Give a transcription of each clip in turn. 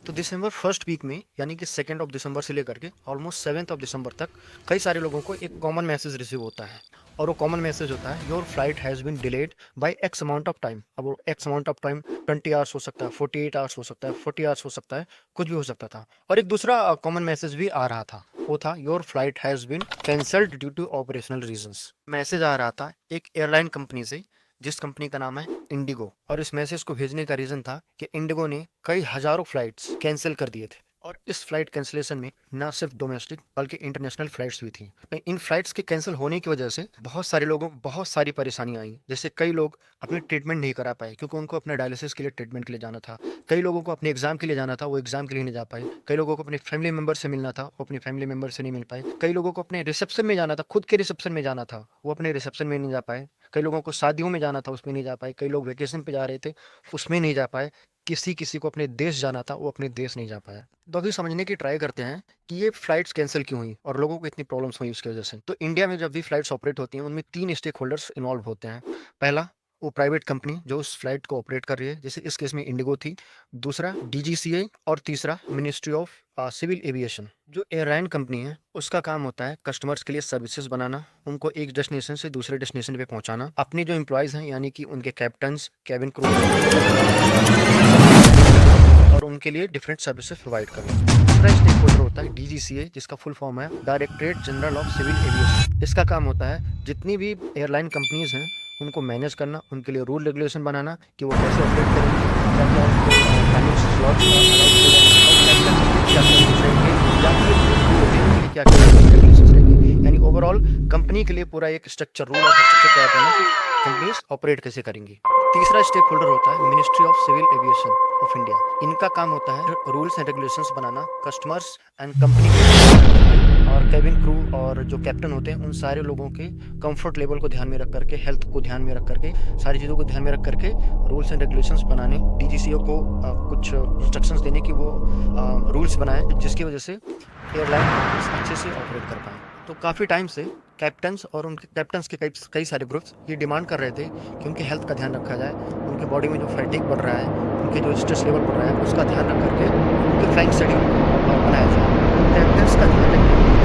तो दिसंबर first week में यानी कि 2 दिसंबर से लेकर के ऑलमोस्ट 7 दिसंबर तक कई सारे लोगों को एक कॉमन मैसेज रिसीव होता है। और वो कॉमन मैसेज होता है your flight has been delayed by x amount of time. अब वो x amount of time 20 hours हो सकता है, 48 आवर्स हो सकता है, 40 आवर्स हो सकता है, कुछ भी हो सकता था। और एक दूसरा कॉमन मैसेज भी आ रहा था, वो था your flight has been cancelled due to operational reasons. Message आ रहा था एक एयरलाइन कंपनी से, जिस कंपनी का नाम है इंडिगो। और इस मैसेज को भेजने का रीजन था कि इंडिगो ने कई हजारों फ्लाइट्स कैंसिल कर दिए थे। और इस फ्लाइट कैंसिलेशन में ना सिर्फ डोमेस्टिक बल्कि इंटरनेशनल फ्लाइट्स भी थी। इन फ्लाइट्स के कैंसिल होने की वजह से बहुत सारे लोगों को बहुत सारी परेशानियां आई। जैसे कई लोग अपनी ट्रीटमेंट नहीं करा पाए क्योंकि उनको अपने डायलिसिस के लिए ट्रीटमेंट के लिए जाना था। कई लोगों को अपने एग्जाम के लिए जाना था, वो एग्जाम के लिए नहीं जा पाए। कई लोगों को अपने फैमिली मेंबर से मिलना था, वो अपनी फैमिली मेंबर से नहीं मिल पाए। कई लोगों को अपने रिसेप्शन में जाना था, खुद के रिसेप्शन में जाना था, वो अपने रिसेप्शन में नहीं जा पाए। कई लोगों को शादियों में जाना था, उसमें नहीं जा पाए। कई लोग वेकेशन पे जा रहे थे, उसमें नहीं जा पाए। किसी किसी को अपने देश जाना था, वो अपने देश नहीं जा पाया। तो अभी समझने की ट्राई करते हैं कि ये फ्लाइट्स कैंसिल क्यों हुई और लोगों को इतनी प्रॉब्लम्स हुई उसकी वजह से। तो इंडिया में जब भी फ्लाइट्स ऑपरेट होती हैं, उनमें 3 स्टेक होल्डर्स इन्वॉल्व होते हैं। पहला, वो प्राइवेट कंपनी जो उस फ्लाइट को ऑपरेट कर रही है, जैसे इस केस में इंडिगो थी। दूसरा डीजीसीए, और तीसरा मिनिस्ट्री ऑफ सिविल एविएशन। जो एयरलाइन कंपनी है उसका काम होता है कस्टमर्स के लिए सर्विसेज बनाना, उनको एक डेस्टिनेशन से दूसरे डेस्टिनेशन पे पहुंचाना। अपने जो एम्प्लॉयज हैं यानी कि उनके कैप्टन्स, कैबिन क्रू और उनके लिए डिफरेंट सर्विसेज प्रोवाइड करना। दूसरा स्टेक होल्डर होता है डीजीसीए, जिसका फुल फॉर्म है directorate general of civil aviation. इसका काम होता है जितनी भी एयरलाइन कंपनीज हैं उनको मैनेज करना, उनके लिए रूल रेगुलेशन बनाना कि वो कैसे ऑपरेट करेंगे, क्या क्या उनको टाइमिंग स्लॉट्स क्या क्या रेगुलेशंस रहेंगे। यानी ओवरऑल कंपनी के लिए पूरा एक स्ट्रक्चर, रूल ऑफ स्ट्रक्चर तैयार करना कि कंपनीज ऑपरेट कैसे करेंगी। तीसरा स्टेक होल्डर होता है ministry of civil aviation of India. इनका काम होता है रूल्स एंड रेगुलेशंस बनाना, कस्टमर्स एंड कंपनी और कैबिन क्रू और जो कैप्टन होते हैं उन सारे लोगों के कंफर्ट लेवल को ध्यान में रख करके, हेल्थ को ध्यान में रख करके, सारी चीज़ों को ध्यान में रख करके रूल्स एंड रेगुलेशंस बनाने, डीजीसीओ को कुछ इंस्ट्रक्शंस देने की वो रूल्स बनाए, जिसकी वजह से एयरलाइन अच्छे से ऑपरेट कर पाए। तो काफ़ी टाइम से कैप्टन्स और उनके कैप्टन्स के कई कई सारे ग्रुप्स ये डिमांड कर रहे थे कि उनकी हेल्थ का ध्यान रखा जाए, उनके बॉडी में जो फैटिक बढ़ रहा है, उनके जो स्ट्रेस लेवल बढ़ रहा है, उसका ध्यान रख करके उनके फ्लाइंग शेड्यूल बनाया जाए। कैप्टन्स का ध्यान रखने के लिए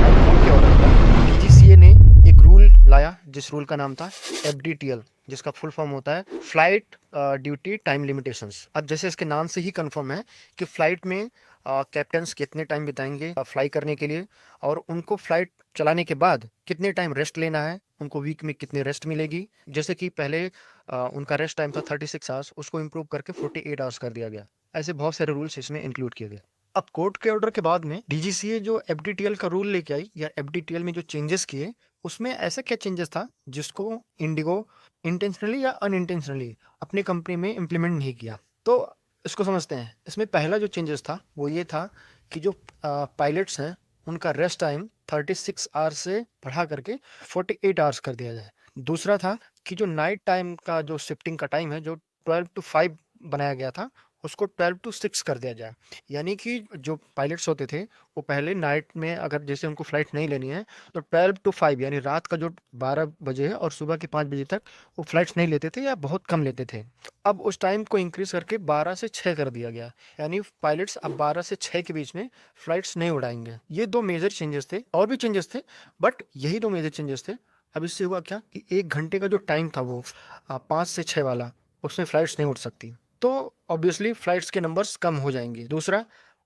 हाईकोर्ट के ऑर्डर पर डीजीसीए ने एक रूल लाया, जिस रूल का नाम था एफडीटीएल, जिसका फुल फॉर्म होता है फ्लाइट ड्यूटी टाइम लिमिटेशंस। अब जैसे इसके नाम से ही कंफर्म है कि फ्लाइट में कैप्टन्स कितने टाइम बिताएंगे फ्लाई करने के लिए, और उनको फ्लाइट चलाने के बाद कितने टाइम रेस्ट लेना है, उनको वीक में कितनी रेस्ट मिलेगी। जैसे कि पहले उनका रेस्ट टाइम था 36 आवर्स, उसको इम्प्रूव करके 48 आवर्स कर दिया गया। ऐसे बहुत सारे रूल्स इसमें इंक्लूड किए गए। अब कोर्ट के ऑर्डर के बाद में डीजीसीए जो एफडीटीएल का रूल लेके आई या एफडीटीएल में जो चेंजेस किए, उसमें ऐसा क्या चेंजेस था जिसको इंडिगो इंटेंशनली या अनइंटेंशनली अपनी कंपनी में इम्प्लीमेंट नहीं किया। तो इसको समझते हैं। इसमें पहला जो चेंजेस था वो ये था कि जो पायलट्स हैं उनका रेस्ट टाइम 36 आवर्स से बढ़ा करके 48 आवर्स कर दिया जाए। दूसरा था कि जो नाइट टाइम का जो शिफ्टिंग का टाइम है, जो 12 to 5 बनाया गया था, उसको 12 to 6 कर दिया जाए। यानी कि जो पायलट्स होते थे वो पहले नाइट में अगर जैसे उनको फ्लाइट नहीं लेनी है तो 12 to 5 यानी रात का जो 12 बजे है और सुबह के 5 बजे तक वो फ्लाइट्स नहीं लेते थे या बहुत कम लेते थे। अब उस टाइम को इंक्रीज करके 12 से 6 कर दिया गया। यानी पायलट्स अब 12 से 6 के बीच में फ्लाइट्स नहीं उड़ाएंगे। ये दो मेजर चेंजेस थे, और भी चेंजेस थे बट यही दो मेजर चेंजेस थे। अब इससे हुआ क्या कि 1 घंटे का जो टाइम था वो 5 से 6 वाला, उसमें फ्लाइट्स नहीं उड़ सकती, तो ऑब्वियसली फ्लाइट्स के नंबर्स कम हो जाएंगे। दूसरा,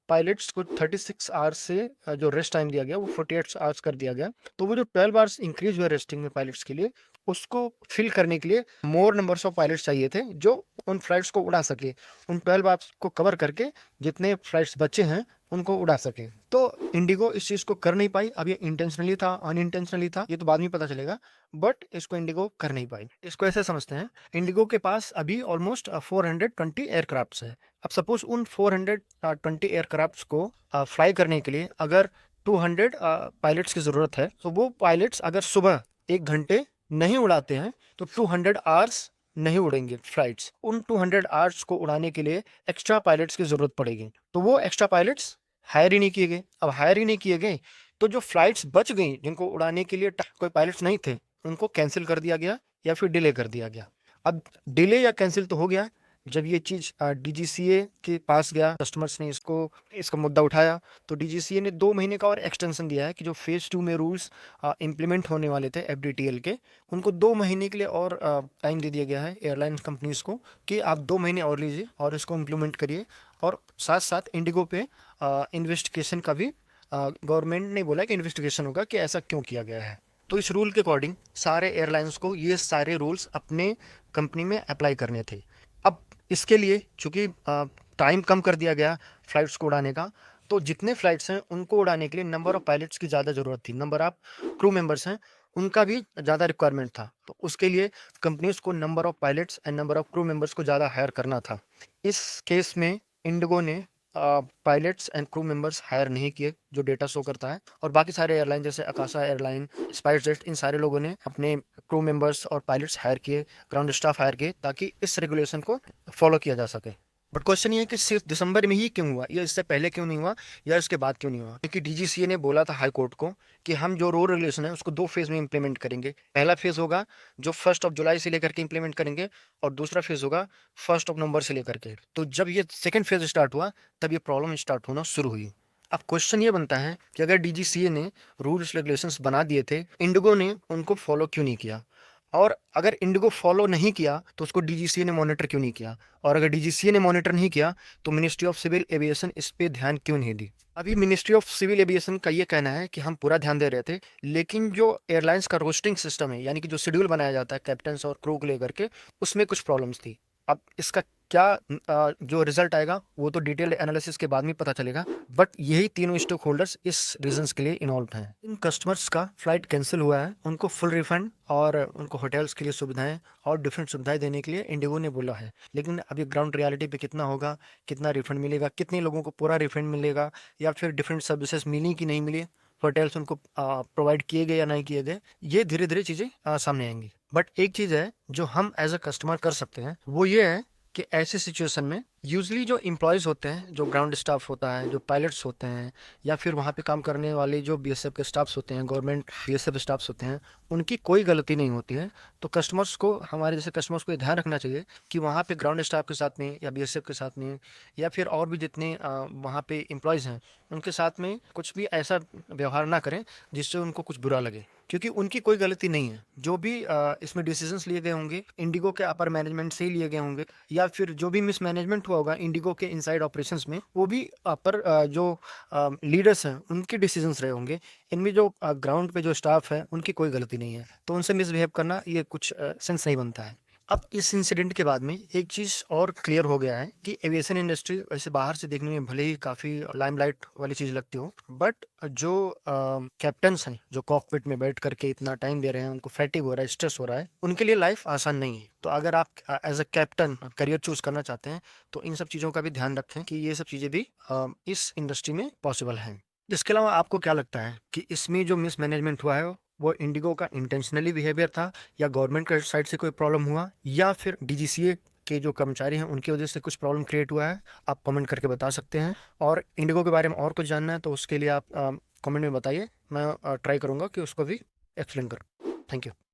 पायलट्स को 36 आवर्स से जो रेस्ट टाइम दिया गया वो 48 आवर्स कर दिया गया। तो वो जो 12 आवर्स इंक्रीज हुआ रेस्टिंग में पायलट्स के लिए, उसको फिल करने के लिए मोर नंबर्स ऑफ पायलट्स चाहिए थे जो उन फ्लाइट्स को उड़ा सके। उन 12 आवर्स को कवर करके जितने फ्लाइट्स बचे हैं उनको उड़ा सके। तो इंडिगो इस चीज़ को कर नहीं पाई। अब ये इंटेंशनली था अनइंटेंशनली था ये तो बाद में पता चलेगा, बट इसको इंडिगो कर नहीं पाई। इसको ऐसे समझते हैं, इंडिगो के पास अभी ऑलमोस्ट 420 एयरक्राफ्ट्स है। अब सपोज उन 420 एयरक्राफ्ट्स को फ्लाई करने के लिए अगर 200 पायलट्स की ज़रूरत है, तो वो पायलट्स अगर सुबह 1 घंटे नहीं उड़ाते हैं तो 200 आवर्स नहीं उड़ेंगे फ्लाइट्स। उन 200 आवर्स को उड़ाने के लिए एक्स्ट्रा पायलट्स की ज़रूरत पड़ेगी, तो वो एक्स्ट्रा पायलट्स हायर ही नहीं किए गए। अब हायर ही नहीं किए गए तो जो फ्लाइट्स बच गई जिनको उड़ाने के लिए कोई पायलट्स नहीं थे, उनको कैंसिल कर दिया गया या फिर डिले कर दिया गया। अब डिले या कैंसिल तो हो गया, जब ये चीज़ डीजीसीए के पास गया, कस्टमर्स ने इसका मुद्दा उठाया, तो डीजीसीए ने 2 महीने का और एक्सटेंशन दिया है कि जो फेज़ 2 में रूल्स इम्प्लीमेंट होने वाले थे एफडीटीएल के, उनको 2 महीने के लिए और टाइम दे दिया गया है एयरलाइन कंपनीज़ को कि आप 2 महीने और लीजिए और इसको इम्प्लीमेंट करिए। और साथ-साथ इंडिगो पे इन्वेस्टिगेशन का भी गवर्नमेंट ने बोला कि इन्वेस्टिगेशन होगा कि ऐसा क्यों किया गया है। तो इस रूल के अकॉर्डिंग सारे एयरलाइंस को ये सारे रूल्स अपने कंपनी में अप्लाई करने थे। अब इसके लिए चूंकि टाइम कम कर दिया गया फ्लाइट्स को उड़ाने का, तो जितने फ्लाइट्स हैं उनको उड़ाने के लिए नंबर ऑफ पायलट्स की ज़्यादा ज़रूरत थी, नंबर ऑफ क्रू मेंबर्स हैं उनका भी ज़्यादा रिक्वायरमेंट था। तो उसके लिए कंपनीज को number of pilots and number of crew members को ज़्यादा हायर करना था। इस केस में इंडिगो ने pilots and crew members hire नहीं किए, जो डेटा शो करता है, और बाकी सारे एयरलाइन जैसे अकाशा एयरलाइन, स्पाइसजेट, इन सारे लोगों ने अपने क्रू मेंबर्स और पायलट्स हायर किए, ग्राउंड स्टाफ हायर किए, ताकि इस रेगुलेशन को फॉलो किया जा सके। बट क्वेश्चन ये है कि सिर्फ दिसंबर में ही क्यों हुआ, या इससे पहले क्यों नहीं हुआ, या इसके बाद क्यों नहीं हुआ? क्योंकि डीजीसीए ने बोला था हाई कोर्ट को कि हम जो रूल रेगुलेशन है उसको 2 फेज में इंप्लीमेंट करेंगे। पहला फेज होगा जो 1 जुलाई से लेकर के इंप्लीमेंट करेंगे, और दूसरा फेज होगा 1 नवंबर से लेकर के। तो जब ये सेकंड फेज स्टार्ट हुआ तब ये प्रॉब्लम स्टार्ट होना शुरू हुई। अब क्वेश्चन ये बनता है कि अगर डीजीसीए ने रूल्स रेगुलेशंस बना दिए थे, इंडिगो ने उनको फॉलो क्यों नहीं किया? और अगर इंडिगो फॉलो नहीं किया तो उसको डीजीसीए ने मॉनिटर क्यों नहीं किया? और अगर डीजीसीए ने मॉनिटर नहीं किया तो मिनिस्ट्री ऑफ सिविल एविएशन इस पे ध्यान क्यों नहीं दी? अभी मिनिस्ट्री ऑफ सिविल एविएशन का ये कहना है कि हम पूरा ध्यान दे रहे थे, लेकिन जो एयरलाइंस का रोस्टिंग सिस्टम है, यानी कि जो शेड्यूल बनाया जाता है कैप्टन्स और क्रू को लेकर के, उसमें कुछ प्रॉब्लम्स थी। अब इसका क्या जो रिजल्ट आएगा वो तो डिटेल्ड एनालिसिस के बाद में पता चलेगा, बट यही तीनों स्टेक होल्डर्स इस रीजंस के लिए इन्वॉल्व हैं। इन कस्टमर्स का फ्लाइट कैंसिल हुआ है, उनको फुल रिफंड और उनको होटल्स के लिए सुविधाएं और डिफरेंट सुविधाएं देने के लिए इंडिगो ने बोला है। लेकिन अभी ग्राउंड रियलिटी पे कितना होगा, कितना रिफंड मिलेगा, कितने लोगों को पूरा रिफंड मिलेगा, या फिर डिफरेंट सर्विसेज मिली कि नहीं मिली, होटल्स उनको प्रोवाइड किए गए या नहीं किए गए, ये धीरे धीरे चीज़ें सामने आएंगी। बट एक चीज़ है जो हम एज अ कस्टमर कर सकते हैं, वो ये है कि ऐसे सिचुएशन में यूजली जो एम्प्लॉयज़ होते हैं, जो ग्राउंड स्टाफ होता है, जो पायलट्स होते हैं, या फिर वहाँ पे काम करने वाले जो बीएसएफ के स्टाफ्स होते हैं, गवर्नमेंट बीएसएफ स्टाफ्स होते हैं, उनकी कोई गलती नहीं होती है। तो कस्टमर्स को, हमारे जैसे कस्टमर्स को ये ध्यान रखना चाहिए कि वहाँ पे ग्राउंड स्टाफ के साथ में या बीएसएफ के साथ में या फिर और भी जितने वहाँ पे एम्प्लॉयज़ हैं, उनके साथ में कुछ भी ऐसा व्यवहार ना करें जिससे उनको कुछ बुरा लगे, क्योंकि उनकी कोई गलती नहीं है। जो भी इसमें डिसीजंस लिए गए होंगे इंडिगो के अपर मैनेजमेंट से ही लिए गए होंगे, या फिर जो भी मिसमैनेजमेंट हुआ होगा इंडिगो के इनसाइड ऑपरेशंस में, वो भी अपर जो लीडर्स हैं उनके डिसीजंस रहे होंगे। इनमें जो ग्राउंड पे जो स्टाफ है उनकी कोई गलती नहीं है, तो उनसे मिसबिहेव करना ये कुछ सेंस नहीं बनता है। अब इस इंसिडेंट के बाद में एक चीज़ और क्लियर हो गया है कि एविएशन इंडस्ट्री वैसे बाहर से देखने में भले ही काफ़ी लाइमलाइट वाली चीज़ लगती हो, बट जो कैप्टन्स हैं, जो कॉकपिट में बैठ करके इतना टाइम दे रहे हैं, उनको फैटिग हो रहा है, स्ट्रेस हो रहा है, उनके लिए लाइफ आसान नहीं है। तो अगर आप as a captain career choose करना चाहते हैं तो इन सब चीज़ों का भी ध्यान रखें कि ये सब चीज़ें भी इस इंडस्ट्री में पॉसिबल हैं। इसके अलावा आपको क्या लगता है कि इसमें जो मिसमैनेजमेंट हुआ है वो इंडिगो का इंटेंशनली बिहेवियर था, या गवर्नमेंट के साइड से कोई प्रॉब्लम हुआ, या फिर डीजीसीए के जो कर्मचारी हैं उनकी वजह से कुछ प्रॉब्लम क्रिएट हुआ है? आप कमेंट करके बता सकते हैं। और इंडिगो के बारे में और कुछ जानना है तो उसके लिए आप कमेंट में बताइए, मैं ट्राई करूँगा कि उसको भी एक्सप्लेन करूँ। Thank you.